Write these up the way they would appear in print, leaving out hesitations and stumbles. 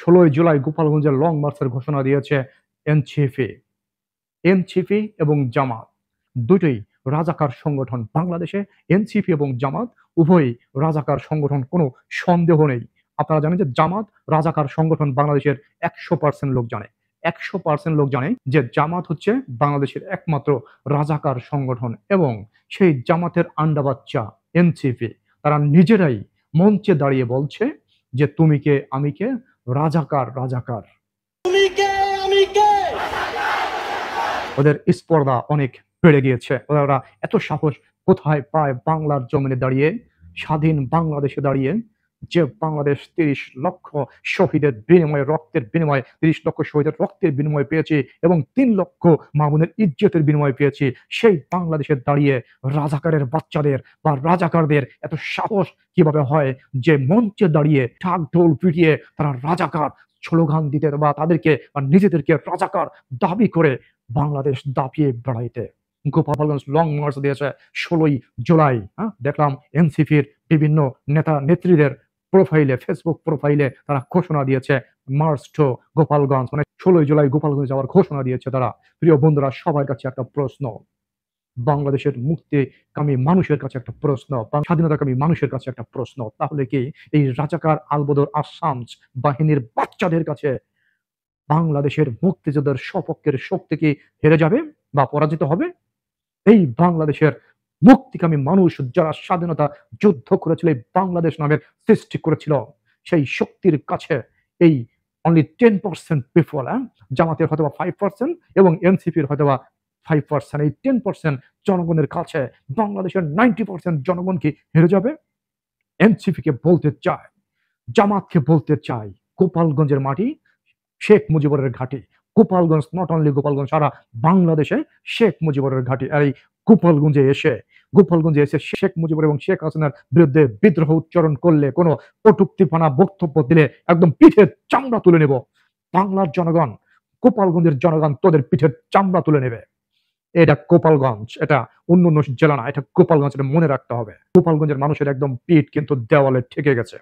16ই জুলাই গোপালগঞ্জের লং মার্চের ঘোষণা দিয়েছে এনসিপি। এনসিপি এবং জামাত দুটোই রাজাকার সংগঠন। বাংলাদেশে এনসিপি এবং জামাত উভয়ই রাজাকার সংগঠন, কোনো সন্দেহ নেই। আপনারা জানেন যে জামাত রাজাকার সংগঠন বাংলাদেশের 100% লোক জানে। 100% লোক জানে যে জামাত হচ্ছে বাংলাদেশের একমাত্র রাজাকার সংগঠন, এবং সেই জামাতের আন্ডা বাচ্চা এনসিপি তারা নিজেরাই মঞ্চে দাঁড়িয়ে বলছে যে তুমি কে আমি কে, রাজাকার রাজাকার। ওদের স্পর্ধা অনেক বেড়ে গিয়েছে। ওরা এত সাহস কোথায় পায় বাংলার জমিনে দাঁড়িয়ে, স্বাধীন বাংলাদেশে দাঁড়িয়ে, যে বাংলাদেশ 30 লক্ষ শহীদের বিনিময়ে, রক্তের বিনিময়ে, 30 লক্ষ শহীদের রক্তের বিনিময়ে পেয়েছি এবং 3 লক্ষ মামুনের ইজ্জতের বিনিময়ে পেয়েছি, সেই বাংলাদেশে দাঁড়িয়ে রাজাকারের বাচ্চাদের বা রাজাকারদের এত সাহস কিভাবে হয় যে মঞ্চে দাঁড়িয়ে ঢাক ঢোল পিটিয়ে তারা রাজাকার স্লোগান দিতে বা তাদেরকে বা নিজেদেরকে রাজাকার দাবি করে বাংলাদেশ দাপিয়ে বেড়াইতে। গোপালগঞ্জ লং মার্চ দিয়েছে 16ই জুলাই। দেখলাম এনসিপির বিভিন্ন নেতা নেত্রীদের প্রোফাইলে, ফেসবুক প্রোফাইলে তারা ঘোষণা দিয়েছে মার্চ টু গোপালগঞ্জ, মানে 16ই জুলাই গোপালগঞ্জ যাওয়ার ঘোষণা দিয়েছে তারা। প্রিয় বন্ধুরা, সবার কাছে একটা প্রশ্ন, বাংলাদেশের মুক্তিকামী মানুষের কাছে একটা প্রশ্ন, স্বাধীনতাকামী মানুষের কাছে একটা প্রশ্ন, তাহলে কি এই রাজাকার আলবদর আসামস বাহিনীর বাচ্চাদের কাছে বাংলাদেশের মুক্তিযোদ্ধার সপক্ষের শক্তি কি হেরে যাবে বা পরাজিত হবে? এই বাংলাদেশের মুক্তিকামী মানুষ যারা স্বাধীনতা যুদ্ধ করেছিল, এই বাংলাদেশ নামের সৃষ্টি করেছিল, সেই শক্তির কাছে এই অনলি 10% পিপল, জামাতের হয়তো 5% এবং এনসিপির হয়তো 5%, এই 10% জনগণের কাছে বাংলাদেশের 90% জনগণ কি হেরে যাবে? এনসিপি কে বলতে চায়, জামাতকে বলতে চাই, গোপালগঞ্জের মাটি শেখ মুজিবুরের ঘাঁটি। গোপালগঞ্জ নট অনলি গোপালগঞ্জ, সারা বাংলাদেশে শেখ মুজিবুরের ঘাঁটি। আর এই গোপালগঞ্জে এসে শেখ মুজিবুর এবং শেখ হাসিনার বিরুদ্ধে বিদ্রোহ উচ্চারণ করলে, কোনো কটূক্তিপনা বক্তব্য দিলে একদম পিঠের চামড়া তুলে নেব। বাংলার জনগণ, গোপালগঞ্জের জনগণ তোদের পিঠের চামড়া তুলে নেবে। এটা গোপালগঞ্জ, এটা অন্য অন্য জেলা না, এটা গোপালগঞ্জ, এটা মনে রাখতে হবে। গোপালগঞ্জের মানুষের একদম পিঠ কিন্তু দেওয়ালে ঠেকে গেছে।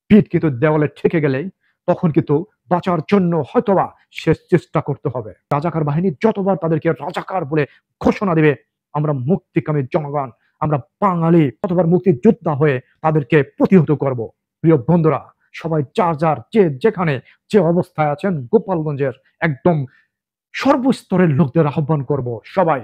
পিঠ কিন্তু দেওয়ালে ঠেকে গেলেই তখন কিন্তু বাঁচার জন্য হয়তোবা শেষ চেষ্টা করতে হবে। রাজাকার বাহিনী যতবার তাদেরকে রাজাকার বলে ঘোষণা দেবে, আমরা মুক্তিকামী জনগণ, আমরা বাঙালি ততবার মুক্তিযোদ্ধা হয়ে তাদেরকে প্রতিহত করব। প্রিয় বন্ধুরা, সবাই যার যার যে যেখানে যে অবস্থায় আছেন, গোপালগঞ্জের একদম সর্বস্তরের লোকদের আহ্বান করব, সবাই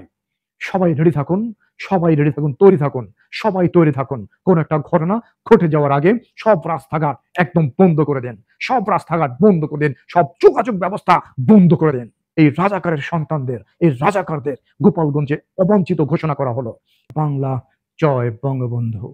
সবাই রেডি থাকুন, সবাই রেডি থাকুন, তৈরি থাকুন, সবাই তৈরি থাকুন। কোন একটা ঘটনা ঘটে যাওয়ার আগে সব রাস্তাঘাট একদম বন্ধ করে দেন, সব রাস্তাঘাট বন্ধ করে দেন, সব যোগাযোগ ব্যবস্থা বন্ধ করে দেন। এই রাজাকারের সন্তানদের, এই রাজাকারদের গোপালগঞ্জে অবাঞ্ছিত ঘোষণা করা হলো। বাংলা জয় বঙ্গবন্ধু।